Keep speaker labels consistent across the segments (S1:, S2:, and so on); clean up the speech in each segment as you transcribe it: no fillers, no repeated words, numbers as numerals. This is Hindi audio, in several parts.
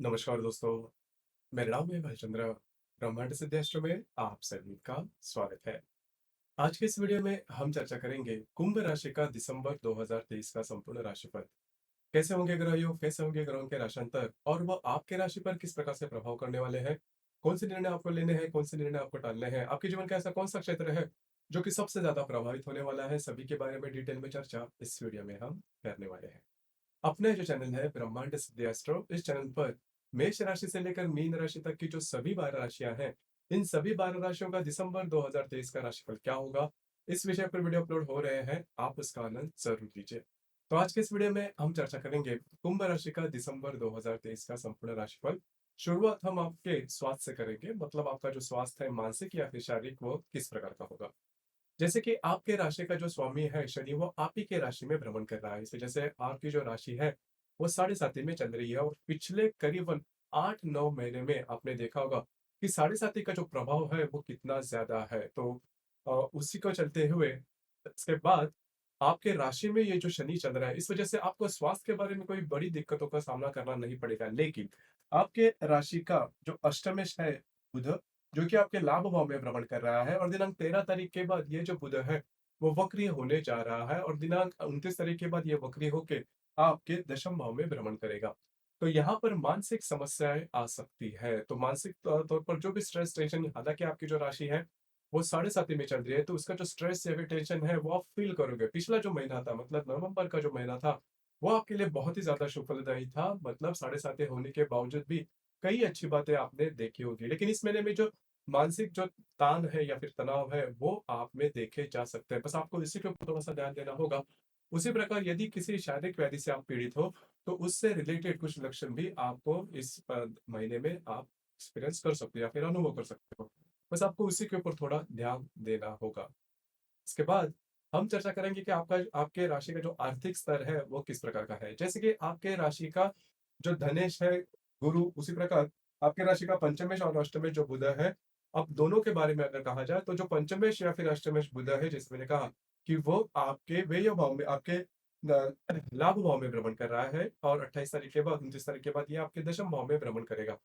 S1: नमस्कार दोस्तों, मेरा नाम है भाईचंद्र। ब्रह्मांड सिद्धास्त्र में आप सभी का स्वागत है। आज के इस वीडियो में हम चर्चा करेंगे कुंभ राशि का दिसंबर 2023 का संपूर्ण राशिफल। कैसे होंगे ग्रह योग, कैसे होंगे ग्रहों के राशांतर और वो आपके राशि पर किस प्रकार से प्रभाव करने वाले हैं। कौन से निर्णय आपको लेने हैं, कौन से निर्णय आपको टालने हैं, आपके जीवन का ऐसा कौन सा क्षेत्र है जो कि सबसे ज्यादा प्रभावित होने वाला है, सभी के बारे में डिटेल में चर्चा इस वीडियो में हम करने वाले हैं। अपने जो चैनल है ब्रह्मांड सिद्धि एस्ट्रो, इस चैनल पर मेष राशि से लेकर मीन राशि तक की जो सभी 12 राशियां हैं, इन सभी 12 राशियों का दिसंबर 2023 का राशिफल क्या होगा, इस विषय पर वीडियो अपलोड हो रहे हैं। आप उसका आनंद जरूर लीजिए। तो आज के इस वीडियो में हम चर्चा करेंगे कुंभ राशि का दिसंबर 2023 का संपूर्ण राशिफल। शुरुआत हम आपके स्वास्थ्य से करेंगे, मतलब आपका जो स्वास्थ्य है मानसिक या फिर शारीरिक, वो किस प्रकार का होगा। जैसे कि आपके राशि का जो स्वामी है शनि, वो आप ही के राशि में भ्रमण कर रहा है। इस वजह से आपकी जो राशि है वो साढ़े साथी में चल रही है, और पिछले करीबन 8-9 महीने में आपने देखा होगा कि साढ़े साथी का जो प्रभाव है वो कितना ज्यादा है। तो उसी को चलते हुए इसके बाद आपके राशि में ये जो शनि चल रहा है, इस वजह से आपको स्वास्थ्य के बारे में कोई बड़ी दिक्कतों का सामना करना नहीं पड़ेगा। लेकिन आपके राशि का जो अष्टमेश है बुध, जो कि आपके लाभ भाव में भ्रमण कर रहा है, और दिनांक 13 तारीख के बाद ये जो बुध है वो वक्री होने जा रहा है, और दिनांक 29 तारीख के बाद ये वक्री होके आपके दशम भाव में भ्रमण करेगा। तो यहाँ पर मानसिक समस्याएं आ सकती है। तो मानसिक तौर पर जो भी स्ट्रेस टेंशन, हालांकि आपकी जो राशि है वो साढ़े साथी में चल रही है, तो उसका जो स्ट्रेस या फिर टेंशन है वो आप फील करोगे। पिछला जो महीना था, मतलब नवंबर का जो महीना था, वो आपके लिए बहुत ही ज्यादा सुफलदायी था। मतलब साढ़े साथी होने के बावजूद भी कई अच्छी बातें आपने देखी होगी। लेकिन इस महीने में जो मानसिक जो तान है या फिर तनाव है वो आप में देखे जा सकते हैं। बस आपको इसी के ऊपर थोड़ा सा ध्यान देना होगा। उसी प्रकार यदि किसी शारीरिक व्याधि से आप पीड़ित हो, तो उससे रिलेटेड कुछ लक्षण भी आपको इस महीने में आप एक्सपीरियंस कर सकते हो या फिर अनुभव कर सकते हो। बस आपको उसी के ऊपर थोड़ा ध्यान देना होगा। इसके बाद हम चर्चा करेंगे कि आपका आपके राशि का जो आर्थिक स्तर है वो किस प्रकार का है। जैसे कि आपके राशि का जो धनेश है गुरु, उसी प्रकार आपके राशि का पंचमेश और अष्टमेश जो बुध है। अब दोनों के बारे में अगर कहा जाए तो जो पंचमेश या फिर अष्टमेश बुध है, जैसे मैंने कहा कि वो आपके व्यय भाव में, आपके लाभ भाव में भ्रमण कर रहा है, और 28 तारीख के बाद, 29 तारीख के बाद ये आपके दशम भाव में भ्रमण करेगा।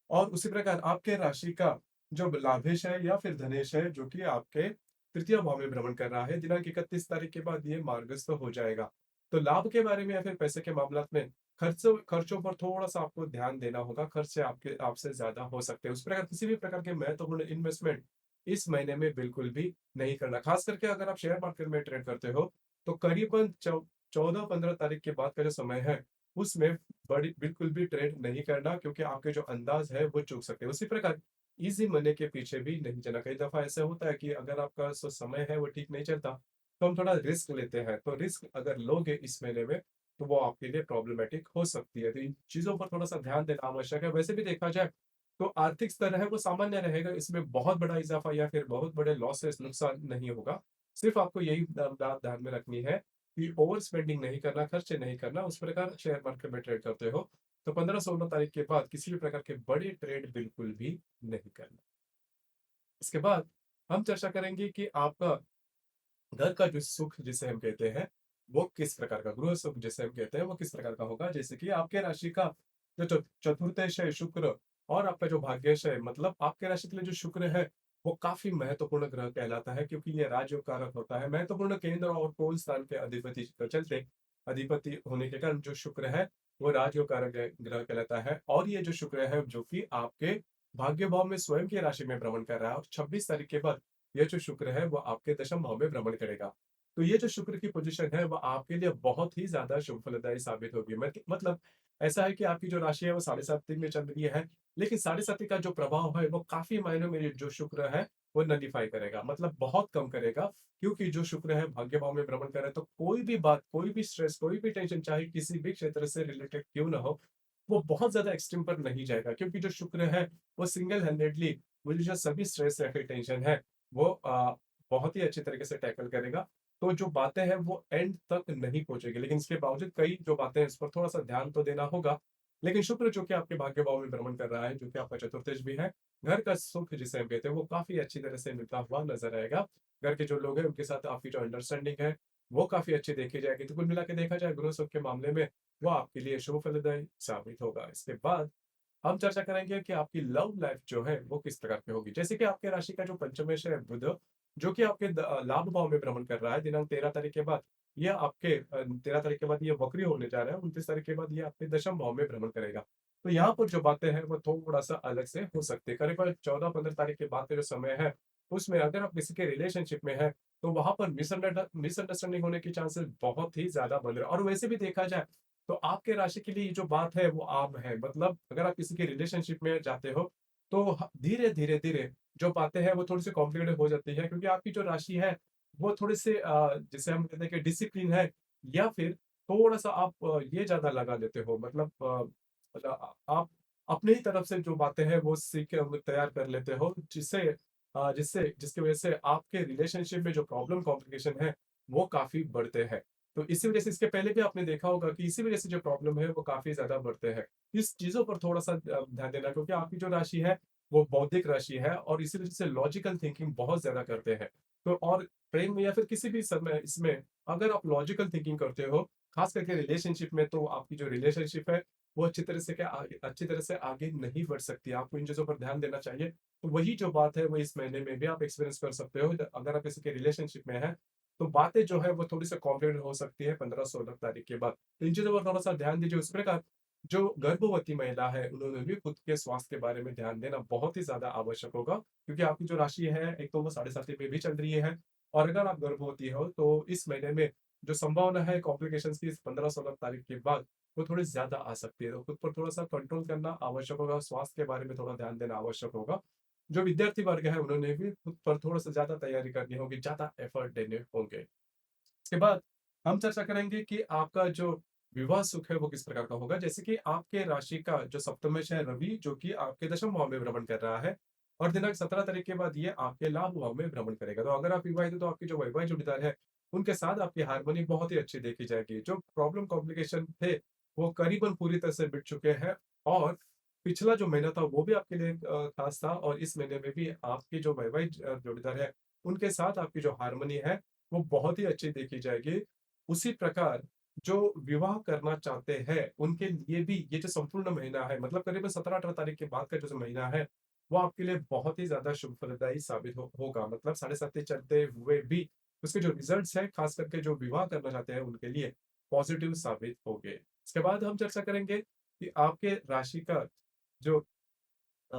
S1: और उसी प्रकार आपके राशि का जो लाभेश है या फिर धनेश है, जो कि आपके तृतीय भाव में भ्रमण कर रहा है, दिनांक 31 तारीख के बाद ये मार्गस्थ हो जाएगा। तो लाभ के बारे में या फिर पैसे के मामला में खर्चों खर्चों पर थोड़ा सा आपको ध्यान देना होगा। खर्चे आपके आपसे ज्यादा हो सकते हैं। उस प्रकार किसी भी प्रकार के महत्वपूर्ण इन्वेस्टमेंट इस महीने में बिल्कुल भी नहीं करना। खास करके अगर आप शेयर मार्केट में ट्रेड करते हो, तो करीबन 14-15 तारीख के बाद का जो समय है उसमें बड़ी बिल्कुल भी ट्रेड नहीं करना, क्योंकि आपके जो अंदाज है वो चूक सकते हैं। उसी प्रकार इजी मनी के पीछे भी नहीं जाना। कई दफा ऐसा होता है कि अगर आपका समय है वो ठीक नहीं चलता, तो हम थोड़ा रिस्क लेते हैं। तो रिस्क अगर लोगे इस महीने में, तो वो आपके लिए प्रॉब्लमेटिक हो सकती है। तो इन चीजों पर थोड़ा सा ध्यान देना आवश्यक है। वैसे भी देखा जाए तो आर्थिक स्तर है वो सामान्य रहेगा, इसमें बहुत बड़ा इजाफा या फिर बहुत बड़े लॉसेस, नुकसान नहीं होगा। सिर्फ आपको यही बात ध्यान में रखनी है कि ओवर स्पेंडिंग नहीं करना, खर्चे नहीं करना। उस प्रकार शेयर मार्केट में ट्रेड करते हो तो 15-16 तारीख के बाद किसी भी प्रकार के बड़े ट्रेड बिल्कुल भी नहीं करना। इसके बाद हम चर्चा करेंगे कि आपका घर का जो सुख जिसे हम कहते हैं वो किस प्रकार का, गृह सुख जिसे हम कहते हैं वो किस प्रकार का होगा। जैसे कि आपके राशि का जो चतुर्थेश है शुक्र, और आपका जो भाग्येश है, मतलब आपके राशि के लिए जो शुक्र है वो काफी महत्वपूर्ण ग्रह कहलाता है, क्योंकि ये राजयोग कारक होता है। महत्वपूर्ण केंद्र और कोल स्थान के अधिपति के चलते, अधिपति होने के कारण जो शुक्र है वो राजयोग कारक ग्रह कहलाता है। और ये जो शुक्र है जो कि आपके भाग्य भाव में स्वयं की राशि में भ्रमण कर रहा है, और 26 तारीख के बाद ये जो शुक्र है वो आपके दशम भाव में भ्रमण करेगा। तो ये जो शुक्र की पोजीशन है वो आपके लिए बहुत ही ज्यादा शुभ फलदायी साबित होगी। मतलब ऐसा है कि आपकी जो राशि है वो साढ़े साथी में चल रही है, लेकिन साढ़े साथी का जो प्रभाव है वो काफी मायनों में जो शुक्र है वो नलीफाई करेगा, मतलब बहुत कम करेगा। क्योंकि जो शुक्र है भाग्य भाव में भ्रमण करे, तो कोई भी बात, कोई भी स्ट्रेस, कोई भी टेंशन, चाहे किसी भी क्षेत्र से रिलेटेड क्यों ना हो, वो बहुत ज्यादा एक्सट्रीम पर नहीं जाएगा। क्योंकि जो शुक्र है वो सिंगल हैंडेडली मुझे जो सभी स्ट्रेस या फिर टेंशन है वो बहुत ही अच्छी तरीके से टैकल करेगा। तो जो बातें हैं वो एंड तक नहीं पहुंचेगी, लेकिन इसके बावजूद कई जो बातें हैं इस पर थोड़ा सा ध्यान तो देना होगा। लेकिन शुक्र जो कि आपके भाग्य भाव में भ्रमण कर रहा है, जो कि आपका चतुर्थेश भी है, घर का सुख जिसे हम कहते हैं वो काफी अच्छी तरह से मिलता हुआ नजर आएगा। घर के जो लोग हैं उनके साथ आपकी जो अंडरस्टैंडिंग है वो काफी अच्छी देखी जाएगी। तो कुल मिला के देखा जाए गृह सुख के मामले में वो आपके लिए शुभ फलदायी साबित होगा। इसके बाद हम चर्चा करेंगे कि आपकी लव लाइफ जो है वो किस प्रकार की होगी। जैसे कि आपके राशि का जो पंचमेश है बुध, जो कि आपके लाभ भाव में भ्रमण कर रहा है दिनांक 13 तारीख के बाद। ये आपके 13 तारीख के बाद ये वक्री होने जा रहा है, 29 तारीख के बाद ये आपके दशम भाव में भ्रमण करेगा। तो यहाँ पर जो बातें हैं वो थोड़ा सा अलग से हो सकती है। करीब 14-15 तारीख के बाद का जो समय है, उसमें अगर आप किसी के रिलेशनशिप में है, तो वहां पर मिसअंडरस्टैंडिंग होने की चांसेस बहुत ही ज्यादा बन रहे हैं। और वैसे भी देखा जाए तो आपके राशि के लिए ये जो बात है वो आम है। मतलब अगर आप किसी के रिलेशनशिप में जाते हो, तो धीरे धीरे धीरे जो बातें हैं वो थोड़ी सी कॉम्प्लिकेटेड हो जाती है, क्योंकि आपकी जो राशि है वो थोड़े से जिसे हम कहते हैं कि डिसिप्लिन है, या फिर थोड़ा सा आप ये ज्यादा लगा लेते हो। मतलब आप अपने ही तरफ से जो बातें हैं वो सीख के तैयार कर लेते हो, जिससे जिसकी वजह से आपके रिलेशनशिप में जो प्रॉब्लम कॉम्प्लिकेशन है वो काफी बढ़ते हैं। तो इसी वजह से इसके पहले भी आपने देखा होगा कि इसी वजह से जो प्रॉब्लम है वो काफ़ी ज़्यादा बढ़ते हैं। इस चीज़ों पर थोड़ा-सा ध्यान देना, क्योंकि आपकी जो राशि है वो बौद्धिक राशि है और इसी वजह से लॉजिकल थिंकिंग बहुत ज़्यादा करते हैं। तो और प्रेम में या फिर किसी भी समय इसमें अगर आप लॉजिकल थिंकिंग करते हो, ख़ास करके रिलेशनशिप में, तो आपकी जो रिलेशनशिप है वो अच्छी तरह से आगे नहीं बढ़ सकती। आपको इन चीज़ों पर ध्यान देना चाहिए। तो वही जो बात है वो इस महीने में भी आप एक्सपीरियंस कर सकते हो। अगर आप किसी के रिलेशनशिप में हैं, तो बातें जो है वो थोड़ी-सी कॉम्प्लिकेटेड हो सकती है 15-16 तारीख के बाद। तो इन चीज़ों पर थोड़ा-सा ध्यान दीजिए। उस प्रकार जो गर्भवती महिला है, उन्होंने भी खुद के स्वास्थ्य के बारे में ध्यान देना बहुत ही ज़्यादा आवश्यक होगा, क्योंकि आपकी जो राशि है, एक तो वो साढ़े साती में भी चल रही है, और अगर आप गर्भवती हो, तो इस महीने में जो संभावना है कॉम्प्लिकेशंस की 15-16 तारीख के बाद, वो थोड़ी ज़्यादा आ सकती है। तो खुद पर थोड़ा-सा कंट्रोल करना आवश्यक होगा, स्वास्थ्य के बारे में थोड़ा ध्यान देना आवश्यक होगा। जो विद्यार्थी वर्ग है, उन्होंने भी खुद पर थोड़ा-सा ज़्यादा तैयारी करनी होगी, ज़्यादा एफर्ट देने होंगे। इसके बाद हम चर्चा करेंगे कि आपका जो विवाह सुख है वो किस प्रकार का होगा। जैसे कि आपके राशि का जो सप्तमेश है रवि, जो कि आपके दशम भाव में भ्रमण कर रहा है, और दिनांक 17 तारीख के बाद ये आपके लाभ भाव में भ्रमण करेगा। तो अगर आप विवाहित हो, तो आपकी जो वैवाहिक जोड़ीदार है, उनके साथ आपकी हार्मनी बहुत ही अच्छी देखी जाएगी। जो प्रॉब्लम कॉम्प्लिकेशन थे वो करीबन पूरी तरह से मिट चुके हैं, और पिछला जो महीना था वो भी आपके लिए खास था, और इस महीने में भी आपकी जो वैवाहिक जोड़ीदार है, उनके साथ आपकी जो हार्मनी है वो बहुत ही अच्छी देखी जाएगी। उसी प्रकार जो विवाह करना चाहते हैं, उनके लिए भी ये जो संपूर्ण महीना है, मतलब करीबन 17-18 तारीख के बाद का जो महीना है, वो आपके लिए बहुत ही ज़्यादा शुभ फलदायी साबित होगा। मतलब साढ़े साती चलते हुए भी उसके जो रिज़ल्ट्स हैं, खास करके जो विवाह करना चाहते हैं, उनके लिए पॉज़िटिव साबित होंगे। इसके बाद हम चर्चा करेंगे कि आपके राशि का जो अ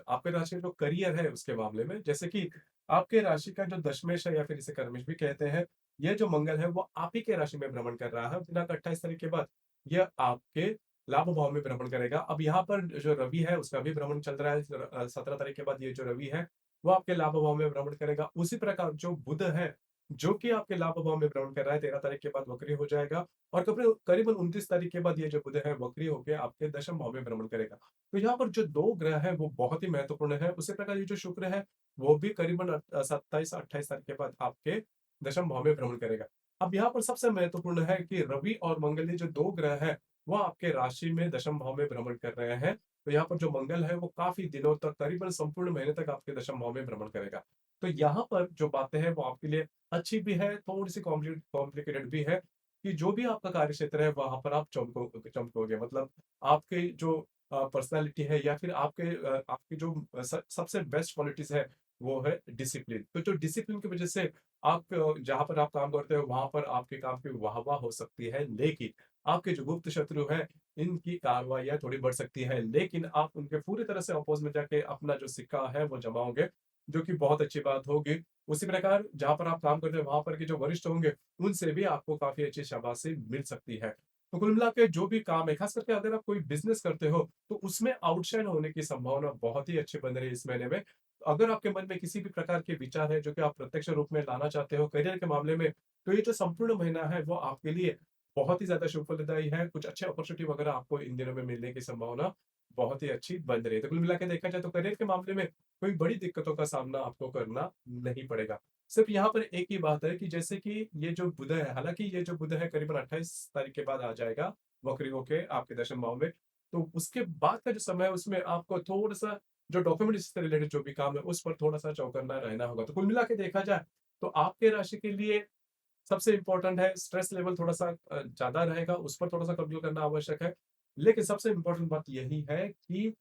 S1: आपके राशि का जो करियर है उसके मामले में, जैसे कि आपके राशि का जो दशमेश है या फिर इसे कर्मेश भी कहते हैं, ये जो मंगल है वो आप ही के राशि में भ्रमण कर रहा है। दिनांक 28 तारीख के बाद यह आपके लाभ भाव में भ्रमण करेगा। अब यहाँ पर जो रवि है उसका भी भ्रमण चल रहा है। 17 तारीख के बाद ये जो रवि है वो आपके लाभ भाव में भ्रमण करेगा। उसी प्रकार जो बुध है, जो कि आपके लाभ भाव में भ्रमण कर रहा है, 13 तारीख के बाद वक्री हो जाएगा, और करीबन 29 तारीख के बाद ये जो बुध है वक्री होके आपके दशम भाव में भ्रमण करेगा। तो यहाँ पर जो 2 ग्रह हैं वो बहुत ही महत्वपूर्ण है। उसी प्रकार ये जो शुक्र है, वो भी करीबन 27-28 तारीख के बाद आपके दशम भाव में भ्रमण करेगा। अब यहाँ पर सबसे महत्वपूर्ण है कि रवि और मंगल, ये जो 2 ग्रह हैं, वो आपके राशि में दशम भाव में भ्रमण कर रहे हैं। तो यहाँ पर जो मंगल है वो काफ़ी दिनों तक, करीबन संपूर्ण महीने तक आपके दशम भाव में भ्रमण करेगा। तो यहाँ पर जो बातें हैं वो आपके लिए अच्छी भी है, थोड़ी-सी कॉम्प्लिकेटेड भी है, कि जो भी आपका कार्यक्षेत्र है वहाँ पर आप चमकोगे। मतलब आपके जो पर्सनैलिटी है, या फिर आपकी जो सबसे बेस्ट क्वालिटीज़ है, वो है डिसिप्लिन। तो जो डिसिप्लिन की वज़ह से आप जहाँ पर आप काम करते हो, वहाँ पर आपके काम की वाह-वाह हो सकती है। लेकिन आपके जो गुप्त शत्रु हैं, इनकी कार्रवाइयाँ थोड़ी बढ़ सकती हैं। लेकिन आप उनके पूरी तरह से अपोज़ में जाके अपना जो सिक्का है, वो जमाओगे, जो कि बहुत अच्छी बात होगी। उसी प्रकार जहाँ पर आप काम करते हो, वहाँ पर के जो वरिष्ठ होंगे, उनसे भी आपको काफ़ी अच्छी शाबाशी मिल सकती है। तो कुल मिला के जो भी काम है, खास करके अगर आप कोई बिज़नेस करते हो, तो उसमें आउटशाइन होने की संभावना बहुत ही अच्छी बन रही है इस महीने में। अगर आपके मन में किसी भी प्रकार के विचार हैं, जो कि आप प्रत्यक्ष रूप में लाना चाहते हो करियर के मामले में, तो ये जो संपूर्ण महीना है, वो आपके लिए बहुत ही ज़्यादा शुभ फलदायी है। कुछ अच्छे अपॉर्च्युनिटी वगैरह आपको इन दिनों में मिलने की संभावना बहुत ही अच्छी बन रही है। तो कुल मिला के देखा जाए तो करियर के मामले में कोई बड़ी दिक्कतों का सामना आपको करना नहीं पड़ेगा। सिर्फ यहाँ पर एक ही बात है कि जैसे कि ये जो बुध है, हालाँकि ये जो बुध है करीबन 28 तारीख के बाद आ जाएगा, वक्री होके आपके दशम भाव में। तो उसके बाद का जो समय है उसमें आपको थोड़ा-सा जो डॉक्यूमेंट्स से रिलेटेड जो भी काम है, उस पर थोड़ा-सा चौकन्ना रहना होगा। तो कुल मिला के देखा जाए, तो आपके राशि के लिए सबसे इम्पोर्टेंट है स्ट्रेस लेवल थोड़ा-सा ज़्यादा रहेगा, उस पर थोड़ा-सा कंट्रोल करना आवश्यक है। लेकिन सबसे इम्पोर्टेंट बात यही है कि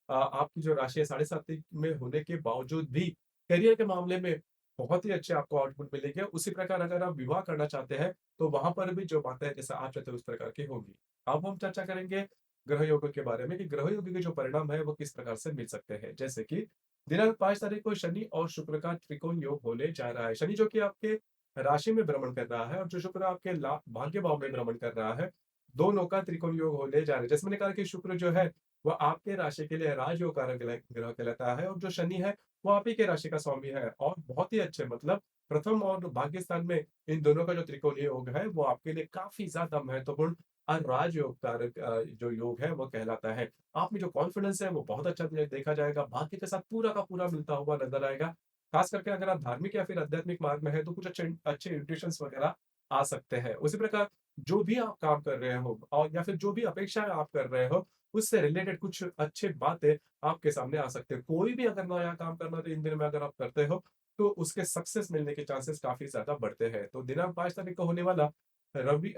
S1: आपकी जो राशि है 7.5 में होने के बावजूद भी करियर के मामले में बहुत ही अच्छे आपको आउटपुट मिलेंगे। उसी प्रकार अगर आप विवाह करना चाहते हैं, तो वहाँ पर भी जो बातें जैसा आप चाहते हैं उस प्रकार की होंगी। अब हम चर्चा करेंगे ग्रह योगों के बारे में कि ग्रह योगों के जो परिणाम है वो किस प्रकार से मिल सकते हैं। जैसे कि दिनांक 5 तारीख को शनि और शुक्र का त्रिकोण योग होने जा रहा है। शनि जो कि आपके राशि में भ्रमण कर रहा है और जो शुक्र आपके भाग्य भाव में भ्रमण कर रहा है, दोनों का त्रिकोण योग होने जा रहा है। जैसे मैंने कहा कि शुक्र जो है वो आपके राशि के लिए राजयोग कारक ग्रह कहलाता है और जो शनि है वो आप ही के राशि का स्वामी है और बहुत ही अच्छे मतलब प्रथम और भाग्य स्थान में इन दोनों का जो त्रिकोणीय योग है वो आपके लिए काफी ज्यादा महत्वपूर्ण और राजयोग कारक जो योग है वो कहलाता है। आप में जो कॉन्फिडेंस है वो बहुत अच्छा देखा जाएगा, भाग्य के साथ पूरा का पूरा मिलता हुआ नजर आएगा। खास करके अगर आप धार्मिक या फिर आध्यात्मिक मार्ग में है तो कुछ अच्छे अच्छे इंट्यूशंस वगैरह आ सकते हैं। उसी प्रकार जो भी आप काम कर रहे हो और या फिर जो भी अपेक्षाएं आप कर रहे हो उससे रिलेटेड कुछ अच्छी बातें आपके सामने आ सकते हैं। कोई भी अगर नया काम करना तो इन दिनों में अगर आप करते हो तो उसके सक्सेस मिलने के चांसेस काफी ज्यादा बढ़ते हैं। तो दिनांक 5 तारीख को होने वाला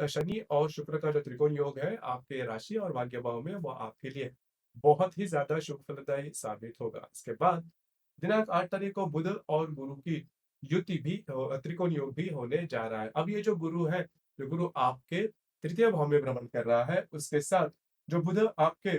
S1: शनि और शुक्र का जो त्रिकोण योग है आपके राशि और भाग्य भाव में वो आपके लिए बहुत ही ज्यादा शुभ फलदायी साबित होगा। इसके बाद दिनांक 8 तारीख को बुध और गुरु की युति भी त्रिकोण योग भी होने जा रहा है। अब ये जो गुरु है, जो गुरु आपके तृतीय भाव में भ्रमण कर रहा है, उसके साथ जो बुध आपके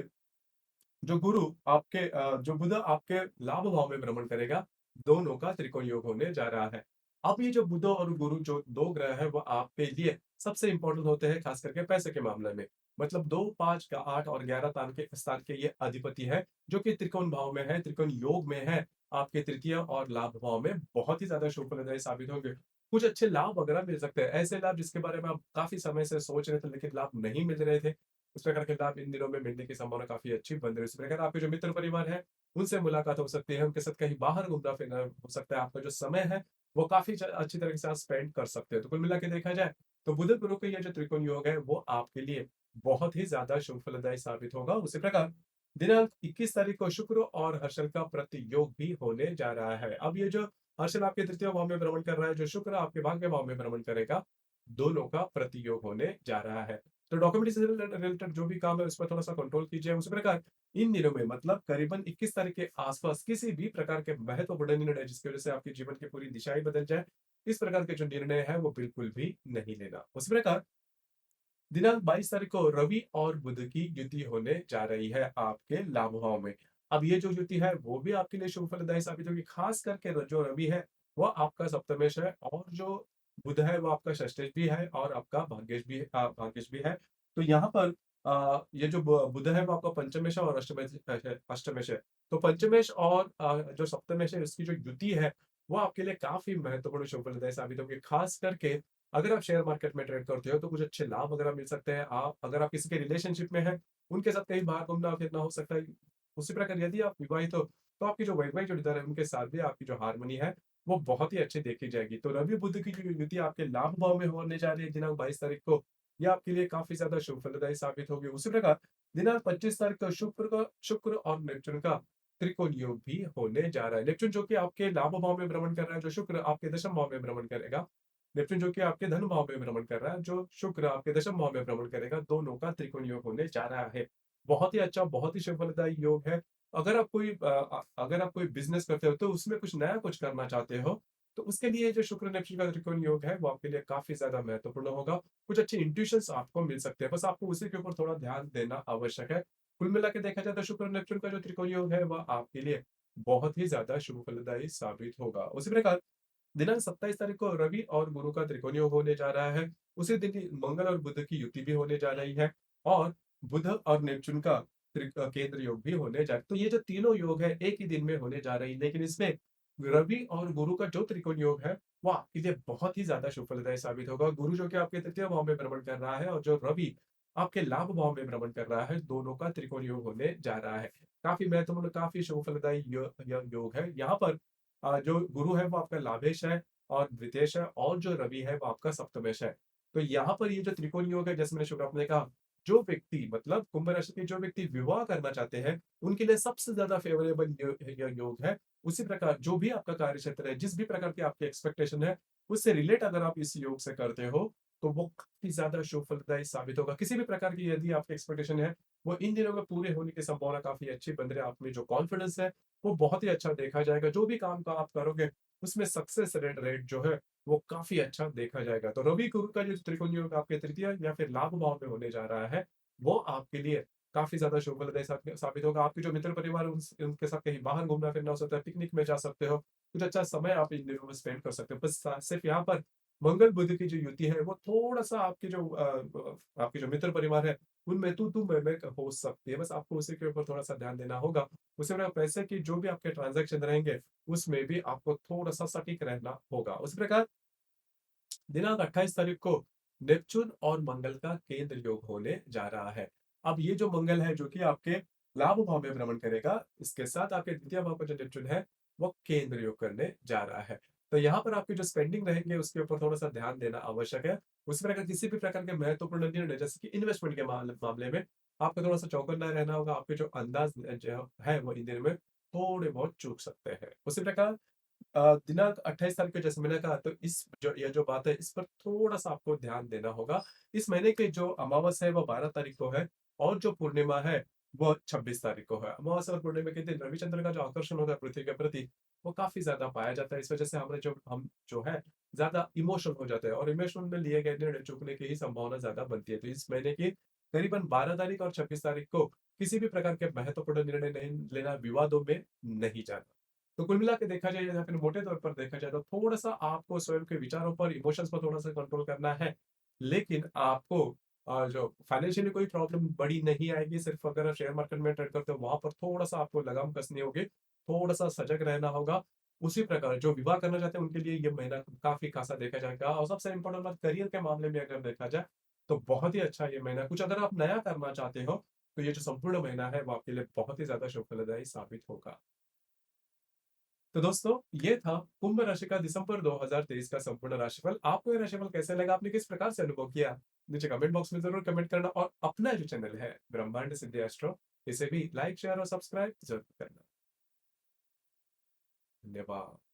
S1: जो गुरु आपके जो बुध आपके लाभ भाव में भ्रमण करेगा, दोनों का त्रिकोण योग होने जा रहा है। अब ये जो बुध और गुरु जो 2 ग्रह है वो आपके लिए सबसे इंपॉर्टेंट होते हैं खास करके पैसे के मामले में। मतलब 2, 5 का 8 और 11 स्थान के ये अधिपति है, जो कि त्रिकोण भाव में है, त्रिकोण योग में है, आपके तृतीय और लाभ भाव में बहुत ही ज़्यादा शुभ फलदायी साबित होंगे। कुछ अच्छे लाभ वगैरह मिल सकते हैं, ऐसे लाभ जिसके बारे में आप काफ़ी समय से सोच रहे थे लेकिन लाभ नहीं मिल रहे थे। उस प्रकार के लाभ इन दिनों में मिलने की संभावना काफ़ी अच्छी बन रही है। इस प्रकार आपके जो मित्र परिवार है, उनसे मुलाकात हो सकती है, उनके साथ कहीं बाहर घूमना-फिरना हो सकता है। आपका जो समय है, वो काफ़ी अच्छी तरीके से आप स्पेंड कर सकते हो। तो कुल मिला के देखा जाए, तो बुध गुरु के ये जो त्रिकोण योग है, वो आपके लिए बहुत ही ज़्यादा शुभ फलदायी साबित होगा। उसी प्रकार दिनांक 21 तारीख को शुक्र और हर्षल का प्रतियोग भी होने जा रहा है। अब ये जो हर्षल आपके तृतीय भाव में भ्रमण कर रहा है, जो शुक्र आपके भाग्य भाव में भ्रमण करेगा, दोनों का प्रतियोग होने जा रहा है। तो डॉक्यूमेंट्री से रिलेटेड जो भी काम है उस पर थोड़ा-सा कंट्रोल कीजिए। उसी प्रकार इन दिनों में मतलब करीबन 21 तारीख के आस-पास किसी भी प्रकार के महत्वपूर्ण निर्णय जिसकी वजह से आपके जीवन की पूरी दिशा ही बदल जाए, इस प्रकार के जो निर्णय हैं वो बिल्कुल भी नहीं लेना। उसी प्रकार दिनांक 22 तारीख को रवि और बुध की युति होने जा रही है आपके लाभ भाव में। अब ये जो युति है वो भी आपके लिए शुभ फलदायी साबित होगी। खास करके जो रवि है वो आपका सप्तमेश है और जो बुध है वो आपका षष्ठेश भी है और आपका भाग्येश भी है। तो यहाँ पर ये जो बुध है वो आपका पंचमेश है और अष्टमेश है। तो पंचमेश और जो सप्तमेश है इसकी जो युति है वो आपके लिए काफी महत्वपूर्ण शुभ फलदायी साबित होगी। खास करके अगर आप शेयर मार्केट में ट्रेड करते हो तो कुछ अच्छे लाभ वगैरह मिल सकते हैं। आप अगर आप किसी के रिलेशनशिप में हैं, उनके साथ कहीं बाहर घूमना-फिरना हो सकता है। उसी प्रकार यदि आप विवाहित हो, तो आपकी जो वैवाहिक जोड़ीदार है, उनके साथ भी आपकी जो हार्मनी है, वो बहुत ही अच्छी देखी जाएगी। तो रवि बुध की जो युति आपके लाभ भाव में होने जा रही है दिनांक 22 तारीख को, ये आपके लिए काफ़ी ज़्यादा शुभ फलदायी साबित होगी। उसी प्रकार दिनांक 25 तारीख को शुक्र और नेपच्यून का त्रिकोण योग भी होने जा रहा है। नेपच्यून जो कि आपके लाभ भाव में भ्रमण कर रहा है, जो शुक्र आपके दशम भाव में भ्रमण करेगा। नेपच्यून जो कि आपके धन भाव में भ्रमण कर रहा है, जो शुक्र आपके दशम भाव में भ्रमण करेगा, दोनों का त्रिकोण योग होने जा रहा है। बहुत ही अच्छा, बहुत ही शुभ फलदायी योग है। अगर आप कोई बिज़नेस करते हो, तो उसमें कुछ नया कुछ करना चाहते हो, तो उसके लिए जो शुक्र नेपच्यून का त्रिकोण योग है, वो आपके लिए काफ़ी ज़्यादा महत्वपूर्ण होगा। कुछ अच्छे इंट्यूशंस आपको मिल सकते हैं, बस आपको उसी के ऊपर थोड़ा ध्यान देना आवश्यक है। कुल मिला के देखा जाए तो शुक्र नेपच्यून का जो त्रिकोण योग है, वह आपके लिए बहुत ही ज़्यादा शुभ फलदायी साबित होगा। उसी प्रकार दिनांक 27 तारीख को रवि और गुरु का त्रिकोण योग होने जा रहा है। उसी दिन ही मंगल और बुध की युति भी होने जा रही है और बुध और नेपच्यून का केंद्र योग भी होने जा रहा है। तो ये जो तीनों योग है एक ही दिन में होने जा रही है, लेकिन इसमें रवि और गुरु का जो त्रिकोण योग है वो आपके लिए बहुत ही ज्यादा शुभ फलदायी साबित होगा। गुरु जो कि आपके तृतीय भाव में भ्रमण कर रहा है और जो रवि आपके लाभ भाव में भ्रमण कर रहा है, दोनों का त्रिकोण योग होने जा रहा है। काफी महत्वपूर्ण, काफी शुभ फलदायी योग है। यहाँ पर जो गुरु है वो आपका लाभेश है और द्वितेश है और जो रवि है वो आपका सप्तमेश है। तो यहाँ पर ये जो त्रिकोण योग है, जैसे मैंने शुरू आपने कहा, जो व्यक्ति मतलब कुंभ राशि के जो व्यक्ति विवाह करना चाहते हैं, उनके लिए सबसे ज़्यादा फ़ेवरेबल योग है। उसी प्रकार जो भी आपका कार्यक्षेत्र है, जिस भी प्रकार की आपकी एक्सपेक्टेशन है, उससे रिलेट अगर आप इस योग से करते हो, तो वो काफ़ी ज़्यादा शुभ फलदायी साबित होगा। किसी भी प्रकार की यदि आपकी एक्सपेक्टेशन है, वो इन दिनों में पूरे होने की संभावना काफ़ी अच्छी बन रही है। आप में जो कॉन्फिडेंस है, वो बहुत ही अच्छा देखा जाएगा। जो भी काम का आप करोगे, उसमें सक्सेस रेट रेट जो है, वो काफ़ी अच्छा देखा जाएगा। तो रवि गुरु का जो त्रिकोण योग आपके तृतीय या फिर लाभ भाव में होने जा रहा है, वो आपके लिए काफ़ी ज़्यादा शुभप्रदायी साबित होगा। आपके जो मित्र परिवार उनके साथ कहीं बाहर घूमना-फिरना हो सकता है, पिकनिक में जा सकते हो। कुछ अच्छा समय आप इन दिनों में स्पेंड कर सकते हो। बस सिर्फ़ यहाँ पर मंगल बुध की जो युति है, वो थोड़ा-सा आपके जो आपके जो मित्र परिवार है, उनमें तू-तू, मैं-मैं हो सकती है। बस आपको उसी के ऊपर थोड़ा-सा ध्यान देना होगा। उसी प्रकार पैसे की जो भी आपके ट्रांज़ैक्शन रहेंगे, उसमें भी आपको थोड़ा-सा सटीक रहना होगा। उसी प्रकार दिनांक 28 तारीख को नेपच्यून और मंगल का केंद्र योग होने जा रहा है। अब ये जो मंगल है, जो कि आपके लाभ भाव में भ्रमण करेगा, इसके साथ आपके द्वितीय भाव का जो नेपच्यून है, वो केंद्र योग करने जा रहा है। तो यहाँ पर आपकी जो स्पेंडिंग रहेंगे, उसके ऊपर थोड़ा-सा ध्यान देना आवश्यक है। उसी प्रकार किसी भी प्रकार के महत्वपूर्ण निर्णय, जैसे कि इन्वेस्टमेंट के मामले में आपको थोड़ा-सा चौकन्ना रहना होगा। आपके जो अंदाज़ जो है, वो इन दिनों में थोड़े बहुत चूक सकते हैं। उसी प्रकार दिनांक 28 तारीख को जैसे मैंने कहा, तो इस जो ये जो बात है, इस पर थोड़ा-सा आपको ध्यान देना होगा। इस महीने की जो अमावस है, वो 12 तारीख को है और जो पूर्णिमा है, वो 26 तारीख को है। अमावस्या और पूर्णिमा के दिन रविचंद्र का जो आकर्षण होता है पृथ्वी के प्रति, वो काफ़ी ज़्यादा पाया जाता है। इस वजह से हम जो है, ज़्यादा इमोशनल हो जाते हैं और इमोशन में लिए गए निर्णय चूकने की ही संभावना ज़्यादा बनती है। तो इस महीने की करीबन 12 तारीख और 26 तारीख को किसी भी प्रकार के महत्वपूर्ण निर्णय नहीं लेना, विवादों में नहीं जाना। तो कुल मिला के देखा जाए या फिर मोटे तौर पर देखा जाए, तो थोड़ा-सा आपको स्वयं के विचारों पर, इमोशंस पर थोड़ा-सा कंट्रोल करना है। लेकिन आपको जो फाइनेंशियली कोई प्रॉब्लम बड़ी नहीं आएगी, सिर्फ़ अगर आप शेयर मार्केट में ट्रेड करते हो, वहाँ पर थोड़ा-सा आपको लगाम कसनी होगी, थोड़ा-सा सजग रहना होगा। उसी प्रकार जो विवाह करना चाहते हैं, उनके लिए ये महीना काफ़ी खासा देखा जाएगा और सबसे इम्पोर्टेंट बात, करियर के मामले में अगर देखा जाए, तो बहुत ही अच्छा ये महीना है। कुछ अगर आप नया करना चाहते हो, तो ये जो संपूर्ण महीना है, वो आपके लिए बहुत ही ज़्यादा शुभफलदायी साबित होगा। तो दोस्तों, ये था कुंभ राशि का दिसंबर 2023 का संपूर्ण राशिफल। आपको ये राशिफल कैसे लगा? आपने किस प्रकार से अनुभव किया? नीचे कमेंट बॉक्स में ज़रूर कमेंट करना और अपना जो चैनल है ब्रह्मांड सिद्धि एस्ट्रो, इसे भी लाइक, शेयर और सब्सक्राइब ज़रूर करना। धन्यवाद।